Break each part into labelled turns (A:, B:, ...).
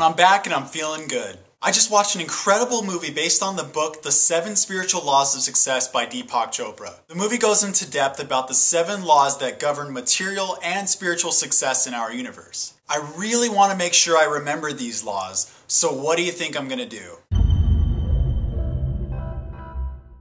A: I'm back and I'm feeling good. I just watched an incredible movie based on the book The 7 Spiritual Laws of Success by Deepak Chopra. The movie goes into depth about the 7 laws that govern material and spiritual success in our universe. I really want to make sure I remember these laws, so what do you think I'm going to do?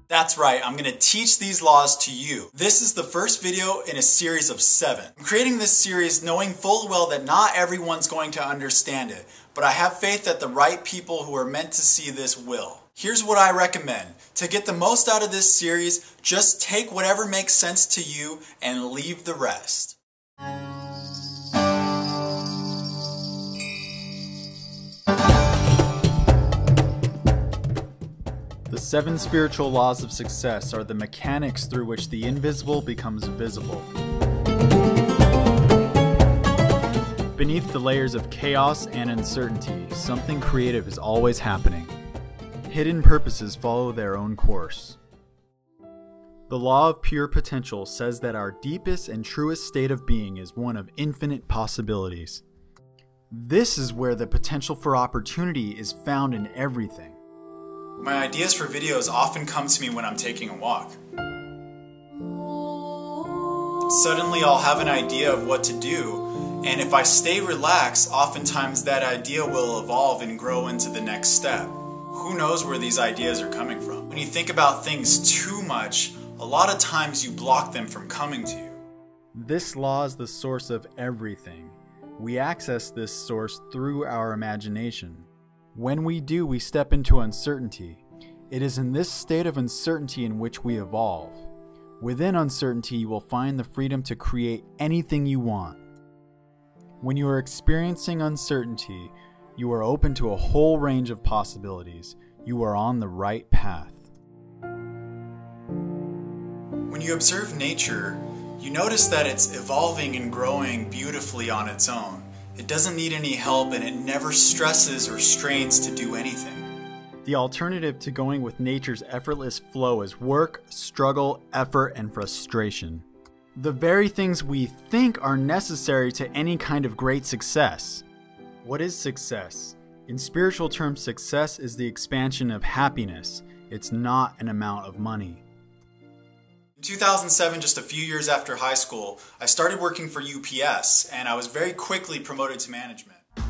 A: That's right, I'm going to teach these laws to you. This is the first video in a series of 7. I'm creating this series knowing full well that not everyone's going to understand it, but I have faith that the right people who are meant to see this will. Here's what I recommend. To get the most out of this series, just take whatever makes sense to you and leave the rest. The 7 spiritual laws of success are the mechanics through which the invisible becomes visible. Beneath the layers of chaos and uncertainty, something creative is always happening. Hidden purposes follow their own course. The law of pure potential says that our deepest and truest state of being is one of infinite possibilities. This is where the potential for opportunity is found in everything. My ideas for videos often come to me when I'm taking a walk. Suddenly I'll have an idea of what to do, and if I stay relaxed, oftentimes that idea will evolve and grow into the next step. Who knows where these ideas are coming from? When you think about things too much, a lot of times you block them from coming to you. This law is the source of everything. We access this source through our imagination. When we do, we step into uncertainty. It is in this state of uncertainty in which we evolve. Within uncertainty, you will find the freedom to create anything you want. When you are experiencing uncertainty, you are open to a whole range of possibilities. You are on the right path. When you observe nature, you notice that it's evolving and growing beautifully on its own. It doesn't need any help and it never stresses or strains to do anything. The alternative to going with nature's effortless flow is work, struggle, effort, and frustration. The very things we think are necessary to any kind of great success. What is success? In spiritual terms, success is the expansion of happiness. It's not an amount of money. In 2007, just a few years after high school, I started working for UPS, and I was very quickly promoted to management. I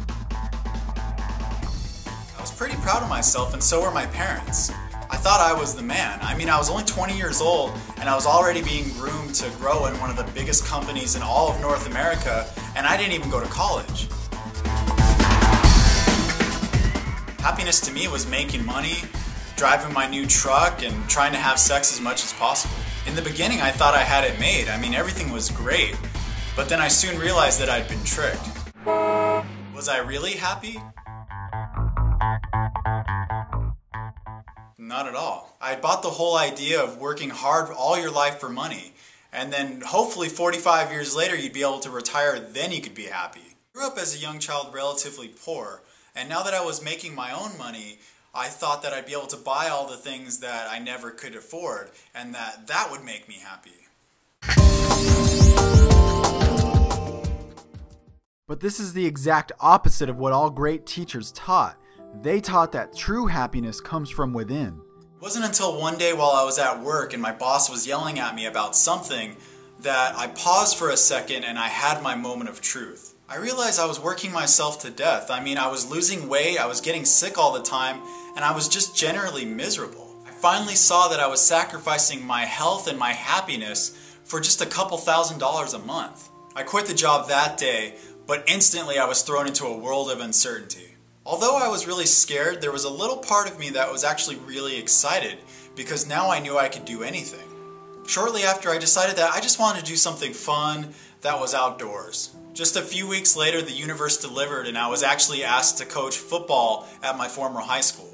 A: was pretty proud of myself, and so were my parents. I thought I was the man. I mean, I was only 20 years old, and I was already being groomed to grow in one of the biggest companies in all of North America, and I didn't even go to college. Happiness to me was making money, driving my new truck, and trying to have sex as much as possible. In the beginning, I thought I had it made. I mean, everything was great. But then I soon realized that I'd been tricked. Was I really happy? Not at all. I bought the whole idea of working hard all your life for money, and then hopefully 45 years later you'd be able to retire, then you could be happy. I grew up as a young child relatively poor, and now that I was making my own money, I thought that I'd be able to buy all the things that I never could afford, and that would make me happy. But this is the exact opposite of what all great teachers taught. They taught that true happiness comes from within. It wasn't until one day while I was at work and my boss was yelling at me about something that I paused for a second and I had my moment of truth. I realized I was working myself to death. I mean, I was losing weight, I was getting sick all the time, and I was just generally miserable. I finally saw that I was sacrificing my health and my happiness for just a couple $1,000s a month. I quit the job that day, but instantly I was thrown into a world of uncertainty. Although I was really scared, there was a little part of me that was actually really excited, because now I knew I could do anything. Shortly after, I decided that I just wanted to do something fun that was outdoors. Just a few weeks later, the universe delivered and I was actually asked to coach football at my former high school.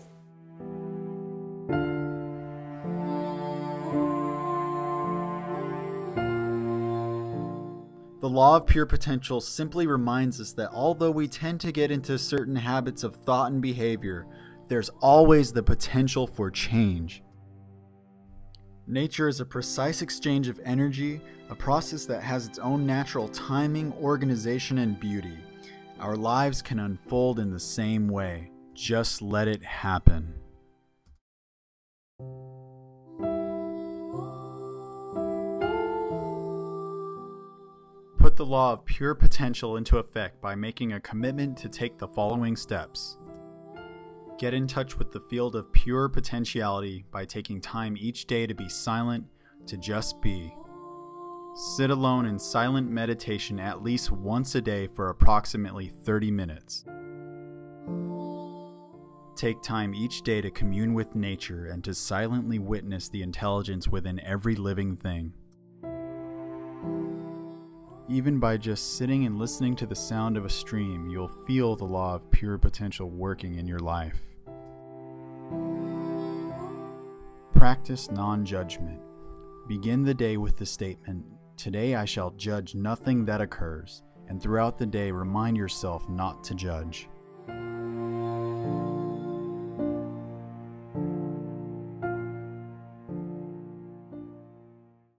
A: The law of pure potential simply reminds us that although we tend to get into certain habits of thought and behavior, there's always the potential for change. Nature is a precise exchange of energy, a process that has its own natural timing, organization, and beauty. Our lives can unfold in the same way. Just let it happen. Put the law of pure potential into effect by making a commitment to take the following steps. Get in touch with the field of pure potentiality by taking time each day to be silent, to just be. Sit alone in silent meditation at least once a day for approximately 30 minutes. Take time each day to commune with nature and to silently witness the intelligence within every living thing. Even by just sitting and listening to the sound of a stream, you'll feel the law of pure potential working in your life. Practice non-judgment. Begin the day with the statement, "Today I shall judge nothing that occurs," and throughout the day remind yourself not to judge.